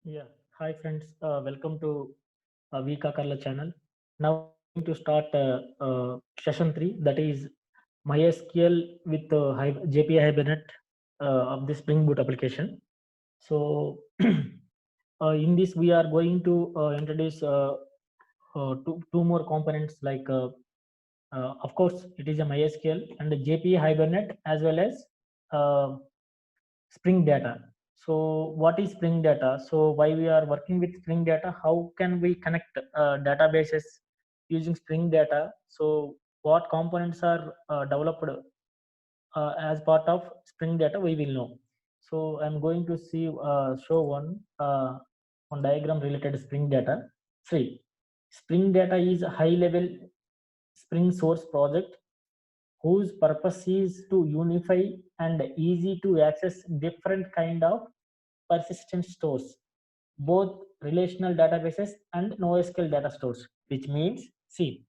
Yeah, hi friends. Welcome to Vika Karla channel. Now we are going to start session 3, that is MySQL with JPA Hibernate of the Spring Boot application. So in this we are going to introduce two more components like of course it is a MySQL and the JPA Hibernate as well as uh, Spring Data. So what is Spring Data? So why we are working with Spring Data? How can we connect databases using Spring Data? So what components are developed as part of Spring Data? We will know. So I'm going to show one diagram related to Spring Data. 3. Spring Data is a high-level Spring source project whose purpose is to unify and easy to access different kind of persistent stores, both relational databases and NoSQL data stores, which means, see,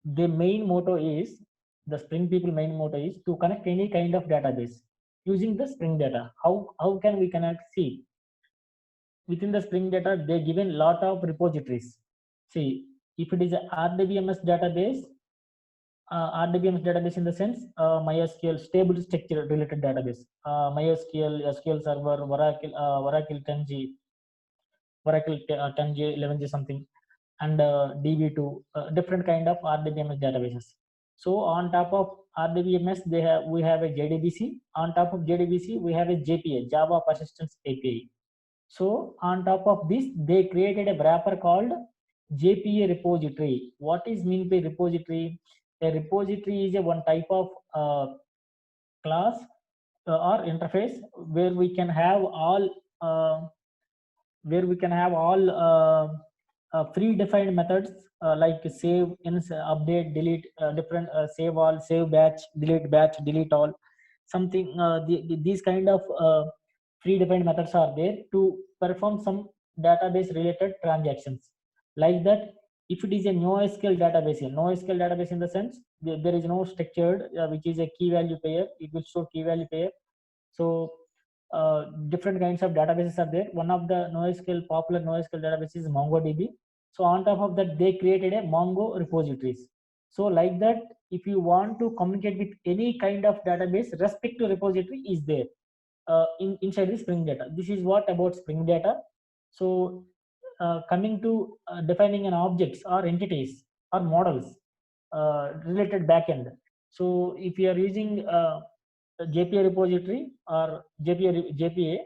the main motto is, the Spring people main motto is to connect any kind of database using the Spring Data. How can we connect? See, within the Spring Data, they given lot of repositories. See, if it is a RDBMS database, RDBMS database in the sense MySQL stable structure related database, MySQL, SQL Server, Oracle 10G, Oracle 10G, 11G something, and DB2, different kind of RDBMS databases. So on top of RDBMS, we have a JDBC. On top of JDBC, we have a JPA, Java Persistence API. So on top of this, they created a wrapper called JPA repository. What is mean by repository? A repository is a one type of class or interface where we can have all uh, predefined methods like save, update, delete, different save all, save batch, delete all, something. These kind of predefined methods are there to perform some database related transactions. Like that, if it is a NoSQL database, in the sense there is no structured, which is a key value pair. It will show key value pair. So different kinds of databases are there. One of the popular NoSQL database is MongoDB. So on top of that, they created a Mongo repositories. So like that, if you want to communicate with any kind of database, respective repository is there inside the Spring Data. This is what about Spring Data. So coming to defining an objects or entities or models related backend. So if you are using JPA repository or JPA,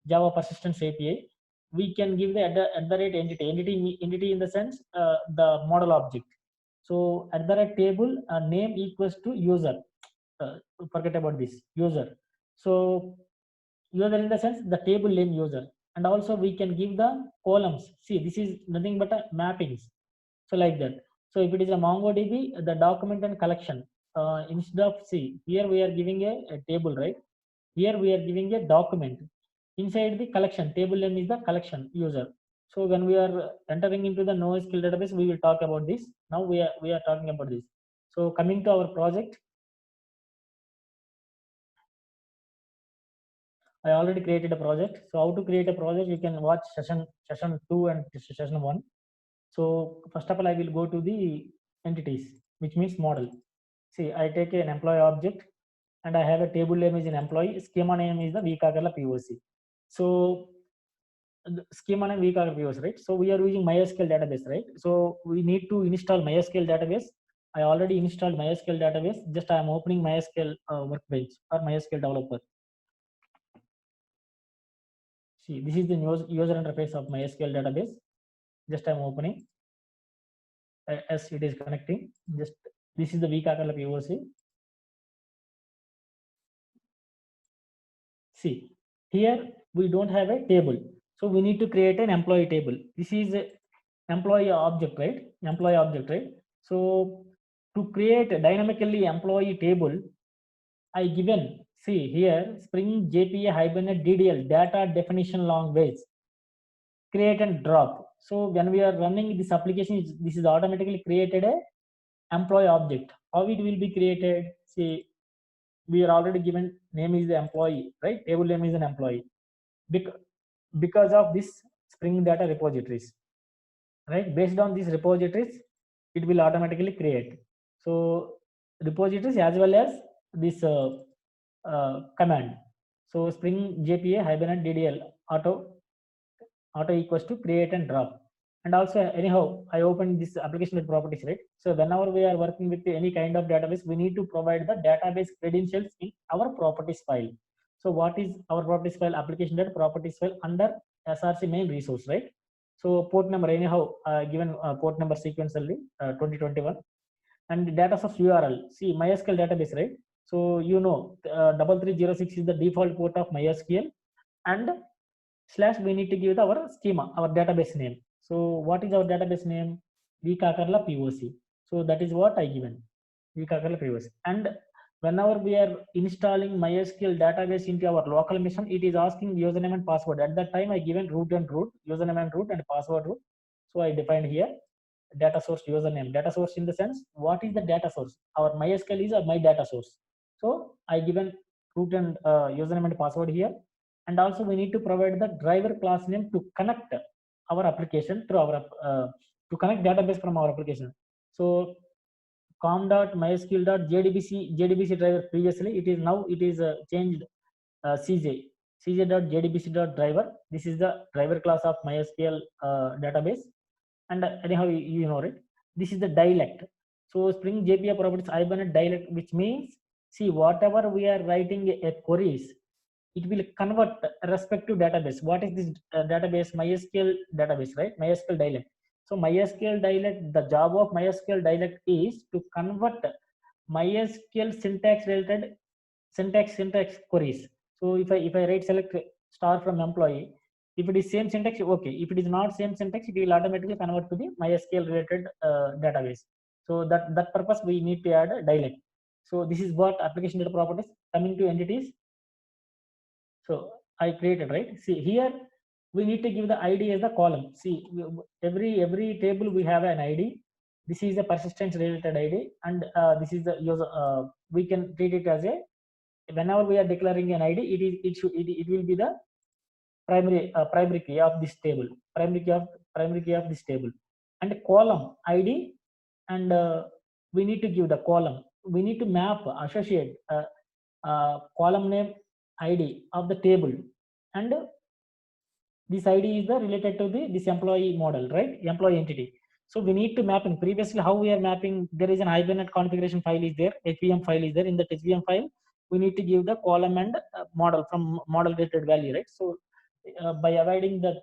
Java Persistence API, we can give the at the rate entity in the sense the model object. So at the rate table name equals to user. Uh, Forget about this user. So user in the sense the table name user, and also we can give the columns. See, this is nothing but a mappings. So like that. So if it is a MongoDB, the document and collection, instead of, see, here we are giving a table, right? Here we are giving a document. Inside the collection, table name is the collection user. So when we are entering into the NoSQL database, we will talk about this. Now we are talking about this. So coming to our project, I already created a project. So how to create a project? You can watch session 2 and session 1. So first of all, I will go to the entities, which means model. See, I take an employee object and I have a table name is an employee. Schema name is the Vkagala POC. So the schema name Vkagala POC, right? So we are using MySQL database, right? So we need to install MySQL database. I already installed MySQL database. Just I am opening MySQL workbench or MySQL developer. See, this is the user interface of MySQL database. Just I'm opening as it is connecting. Just this is the Vkagala POC. See, here we don't have a table. So we need to create an employee table. This is a employee object, right? Employee object, right? So to create a dynamically employee table, I given, see here, Spring JPA Hibernate DDL, data definition language, create and drop. So when we are running this application, this is automatically created a employee object. How it will be created? See, we are already given name is the employee, right? Table name is an employee. Because of this, Spring Data repositories, right? Based on these repositories, it will automatically create. So repositories as well as this command. So Spring JPA Hibernate DDL auto equals to create and drop. And also anyhow I opened this application with properties, right? So whenever we are working with any kind of database, we need to provide the database credentials in our properties file. So what is our properties file? Application data properties file under src main resource, right? So port number anyhow given port number sequentially 2021, and data source URL. See MySQL database, right? So you know 3306 is the default port of MySQL, and slash we need to give our schema, our database name. So what is our database name? vKakarla POC. So that is what I given, vKakarla POC. And whenever we are installing MySQL database into our local machine, it is asking username and password. At that time I given root and root, username and root, and password root. So I defined here data source username. Data source in the sense, what is the data source? Our MySQL is my data source. So I given root and username and password here. And also we need to provide the driver class name to connect our application to our to connect database from our application. So com.mysql.jdbc driver, previously it is, now it is changed cj.jdbc.driver. This is the driver class of MySQL database. And anyhow you know, right? This is the dialect. So Spring JPA properties Hibernate dialect, which means, see, whatever we are writing a queries, it will convert respective database. What is this database? MySQL database, right? MySQL dialect. So MySQL dialect, the job of MySQL dialect is to convert MySQL syntax queries. So if I write select star from employee, if it is same syntax, okay. If it is not same syntax, it will automatically convert to the MySQL related database. So that purpose we need to add a dialect. So this is what application data properties. Coming to entities, so I created, right? See here we need to give the ID as the column. See, every table we have an ID. This is a persistence related ID, and this is the user. We can treat it as a, whenever we are declaring an ID, it will be the primary key of this table, primary key of this table, and column ID, and we need to give the column. We need to map associate column name ID of the table, and this ID is the related to this employee model, right? Employee entity. So we need to map in. Previously how we are mapping, there is an Hibernate configuration file is there, HVM file is there. In that HVM file we need to give the column and model from model related value, right? So by avoiding the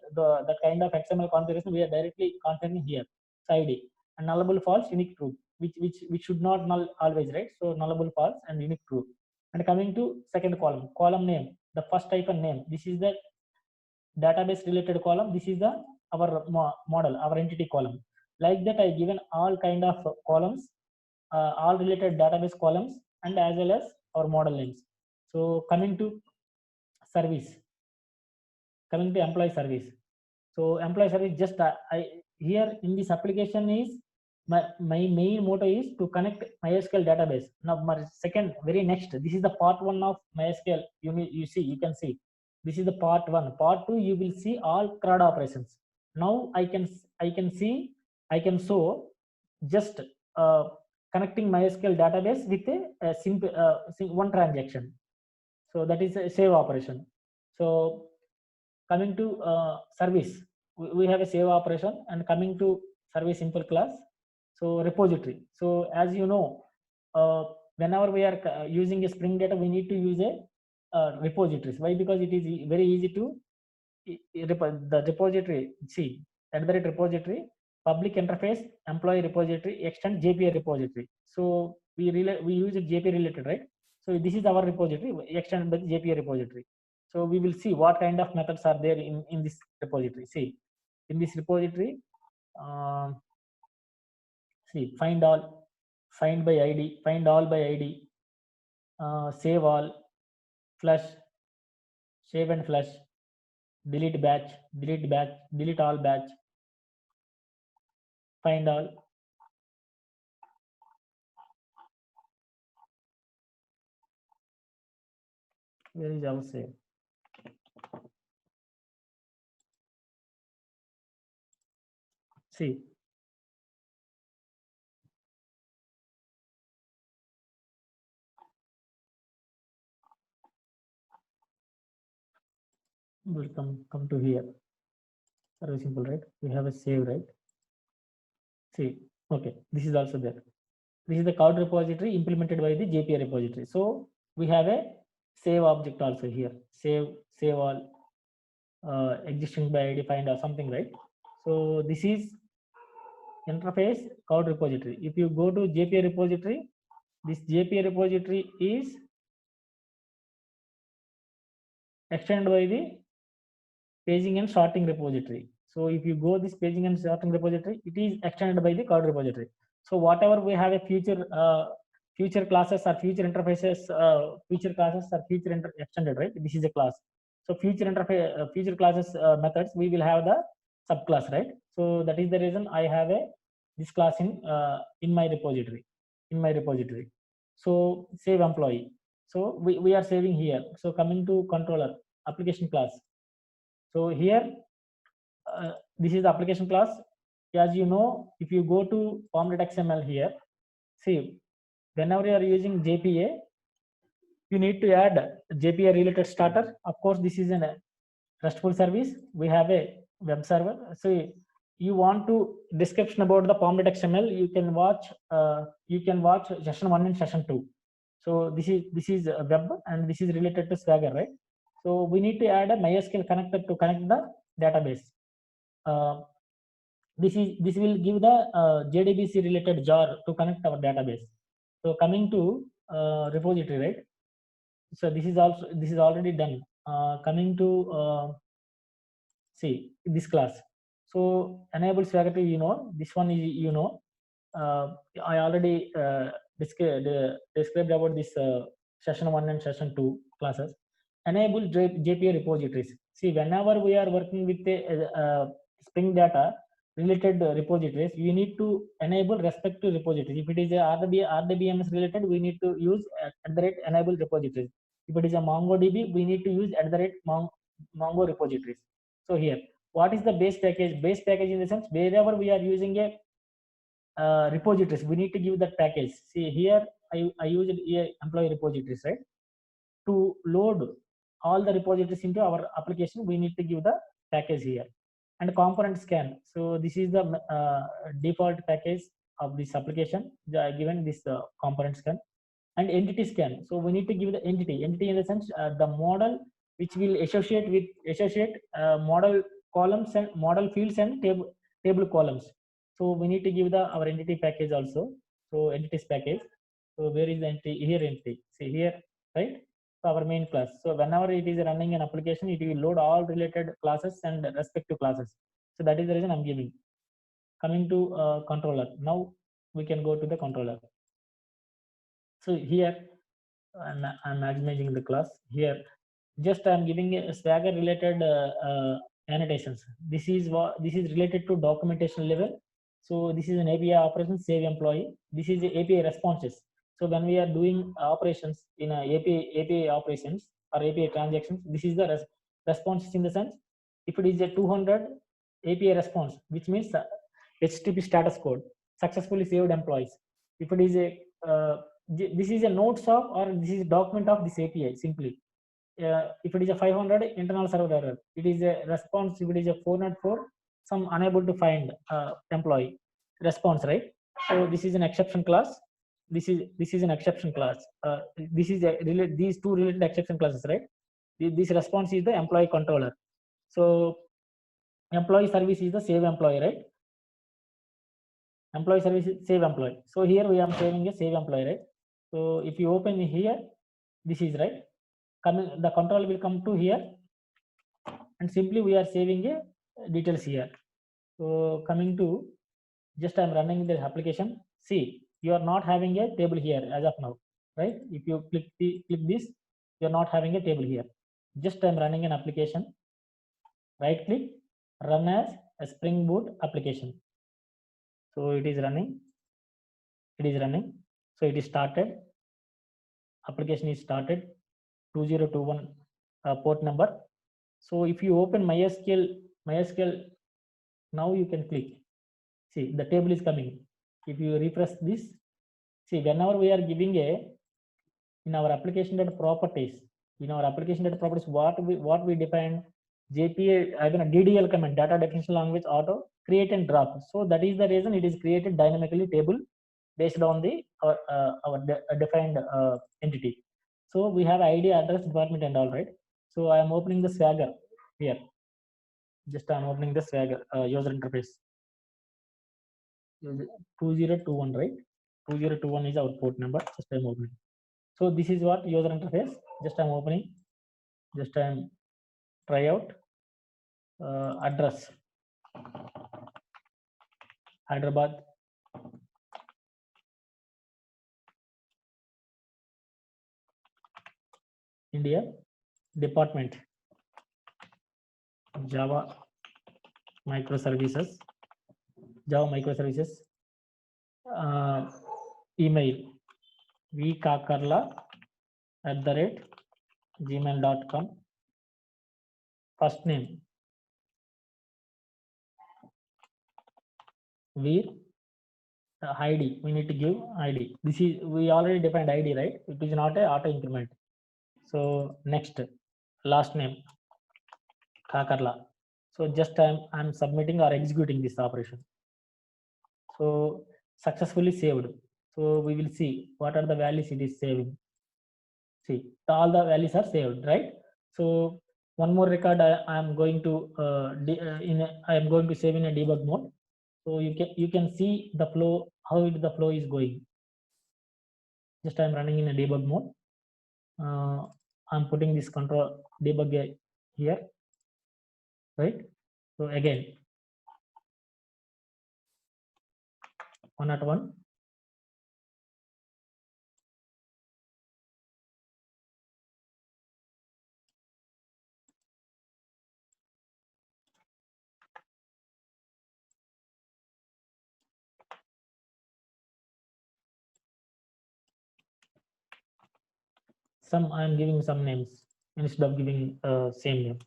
kind of XML configuration, we are directly configuring here ID and nullable false, unique true, which should not null always, right? So nullable false and unique true. And coming to second column name, the first type of name, this is the database related column. This is the our model, our entity column. Like that I given all kind of columns, all related database columns, and as well as our model names. So coming to service, coming to employee service. So employee service, just I here in this application is my main motto is to connect MySQL database. Now my second, very next, this is the part one of MySQL. You see, you can see this is the part one. Part two, you will see all CRUD operations. Now I can see, I can show just connecting MySQL database with a simple one transaction. So that is a save operation. So coming to service, we have a save operation. And coming to service simple class, so repository. So as you know, whenever we are using a Spring Data, we need to use a repositories. Why? Because it is very easy to the repository. See, at the repository, public interface, employee repository, extend JPA repository. So we use it JPA related, right? So this is our repository, extend the JPA repository. So we will see what kind of methods are there in this repository. See, in this repository, see, find all, find by ID, find all by ID, save all, flush, save and flush, delete batch, delete all batch, find all. Where is our save? See, we'll come to here. Very simple, right? We have a save, right? See, okay, this is also there. This is the code repository implemented by the JPA repository. So we have a save object also here. Save all existing by ID find or something, right? So this is interface code repository. If you go to JPA repository, this JPA repository is extended by the paging and sorting repository. So if you go this paging and sorting repository, it is extended by the code repository. So whatever we have a future classes or future interfaces, future classes or future extended, right? This is a class. So future interface, future classes methods, we will have the subclass, right? So that is the reason I have a this class in my repository, So save employee. So we are saving here. So coming to controller application class. So here, this is the application class. As you know, if you go to pom.xml here, see, whenever you are using JPA, you need to add JPA related starter. Of course, this is a RESTful service. We have a web server. So you want to description about the pom.xml, you can watch session 1 and session 2. So this is a web and this is related to Swagger, right? So we need to add a MySQL connector to connect the database. This will give the JDBC related jar to connect our database. So coming to repository, right? So this is already done. Coming to see this class. So enable Swagger, this one is I already described about this session 1 and session 2 classes. Enable JPA repositories. See, whenever we are working with a Spring Data related repositories, you need to enable respective repositories. If it is a RDBMS related, we need to use @enable repositories. If it is a MongoDB, we need to use Mongo repositories. So here, what is the base package? Base package in the sense, wherever we are using a repositories, we need to give that package. See here, I use employee repositories, right? To load all the repositories into our application, we need to give the package here. And component scan. So this is the default package of this application, given this component scan. And entity scan. So we need to give the entity in the sense the model which will associate model columns and model fields and table columns. So we need to give our entity package also. So entities package. So where is the entity? Here entity. See here, right? So our main class. So whenever it is running an application, it will load all related classes and respective classes. So that is the reason I'm giving. Coming to controller. Now we can go to the controller. So here I'm maximizing the class here. Just I'm giving a Swagger related annotations. This is related to documentation level. So this is an API operation save employee. This is the API responses. So when we are doing operations in API operations or API transactions, this is the responses in the sense, if it is a 200 API response, which means HTTP status code successfully saved employees. If it is a this is a notes of, or this is a document of this API simply. If it is a 500 internal server error, it is a response. If it is a 404, some unable to find employee response, right? So this is an exception class. This is an exception class. This is these two related exception classes, right? This response is the employee controller. So employee service is the save employee, right? Employee service is save employee. So here we are saving a save employee, right? So if you open here, this is right. The control will come to here, and simply we are saving a details here. So coming to, just I'm running the application. See, you are not having a table here as of now, right? If you click this, you are not having a table here. Just I'm running an application. Right click, run as a Spring Boot application. So it is running. So it is started. Application is started. 2021 port number. So if you open MySQL, now you can click. See, the table is coming. If you refresh this, see, whenever we are giving in our application data properties, what we define JPA, I mean DDL command, data definition language auto create and drop. So that is the reason it is created dynamically table based on the our defined entity. So we have ID, address, department, and all, right. So I am opening the Swagger here. Just I am opening the Swagger user interface. 2021, right? 2021 is our port number. Just I am opening. So this is what user interface. Just I am opening. Just I am try out address. Hyderabad. India. Department. Java microservices. Java microservices. Email vkakarla@gmail.com. First name Veer. ID, we need to give ID. This is, we already defined ID, right? It is not a auto increment. So next, last name Kakarla. So just I'm submitting or executing this operation. So successfully saved. So we will see what are the values it is saving. See, all the values are saved, right? So one more record I am going to I am going to save in a debug mode. So you can see the flow, how the flow is going. Just I'm running in a debug mode. I'm putting this control debug here, right? So again, 101. Some I am giving some names instead of giving same name.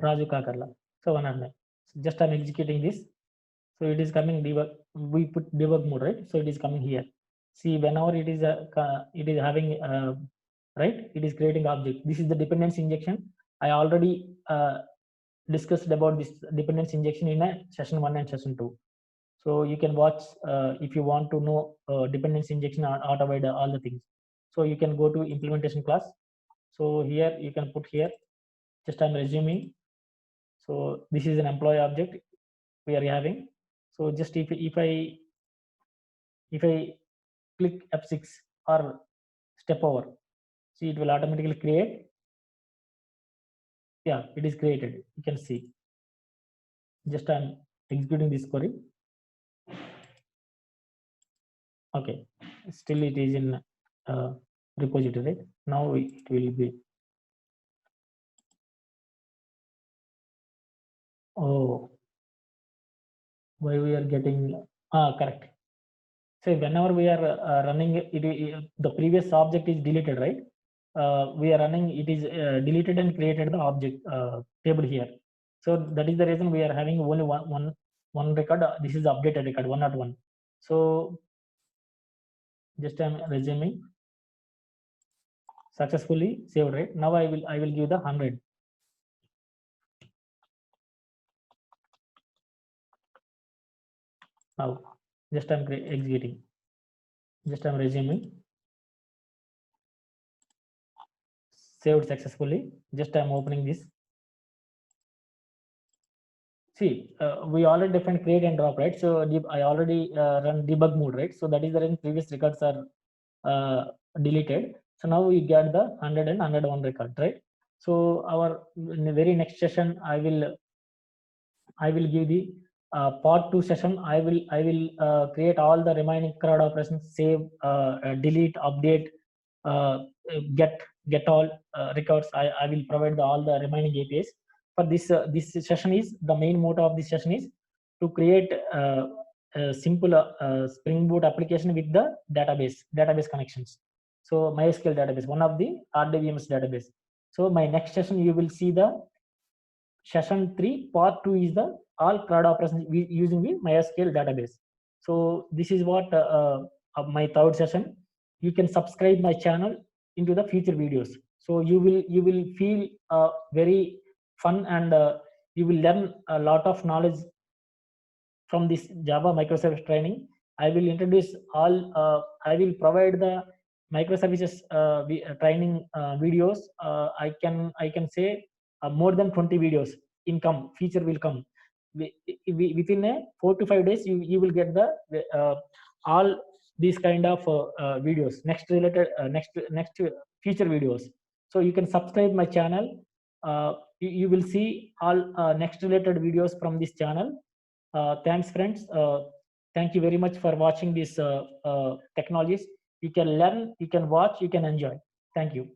Raju Kakarla. So 109. So just I'm executing this. So it is coming debug. We put debug mode, right? So it is coming here. See, whenever it is having right, it is creating object. This is the dependency injection. I already discussed about this dependency injection in a session 1 and session 2. So you can watch if you want to know dependency injection or auto-avoid all the things. So you can go to implementation class. So here you can put here. Just I'm resuming. So this is an employee object we are having. So just if I click F6 or step over, see, it will automatically create. Yeah, it is created. You can see. Just I'm executing this query. Okay, still it is in repository, right? Now it will be. Oh, why we are getting correct. So whenever we are running the previous object is deleted, right? We are running, it is deleted and created the object table here. So that is the reason we are having only one record. This is the updated record 101. So just I'm resuming. Successfully saved, right? Now I will give the 100. Now just I'm executing. Just I'm resuming. Saved successfully. Just I'm opening this. See, we already defined create and drop, right? So I already run debug mode, right? So that is the reason previous records are deleted. So now we get the 100 and 101 record, right? So our in the very next session, I will give the part 2 session. I will create all the remaining CRUD operations: save, delete, update, get all records. I will provide all the remaining APIs. For this session is the main motto of this session is to create a simple Spring Boot application with the database connections. So MySQL database, one of the RDBMS database. So my next session you will see the session 3 part 2 is the all CRUD operations using the MySQL database. So this is what my third session. You can subscribe my channel into the future videos. So you will feel very fun, and you will learn a lot of knowledge from this Java microservice training. I will introduce all, I will provide the microservices training videos. I can say more than 20 videos future will come. Within a 4 to 5 days, you will get the all these kind of videos, next future videos. So you can subscribe my channel. You will see all next related videos from this channel. Thanks, friends. Thank you very much for watching these technologies. You can learn, you can watch, you can enjoy. Thank you.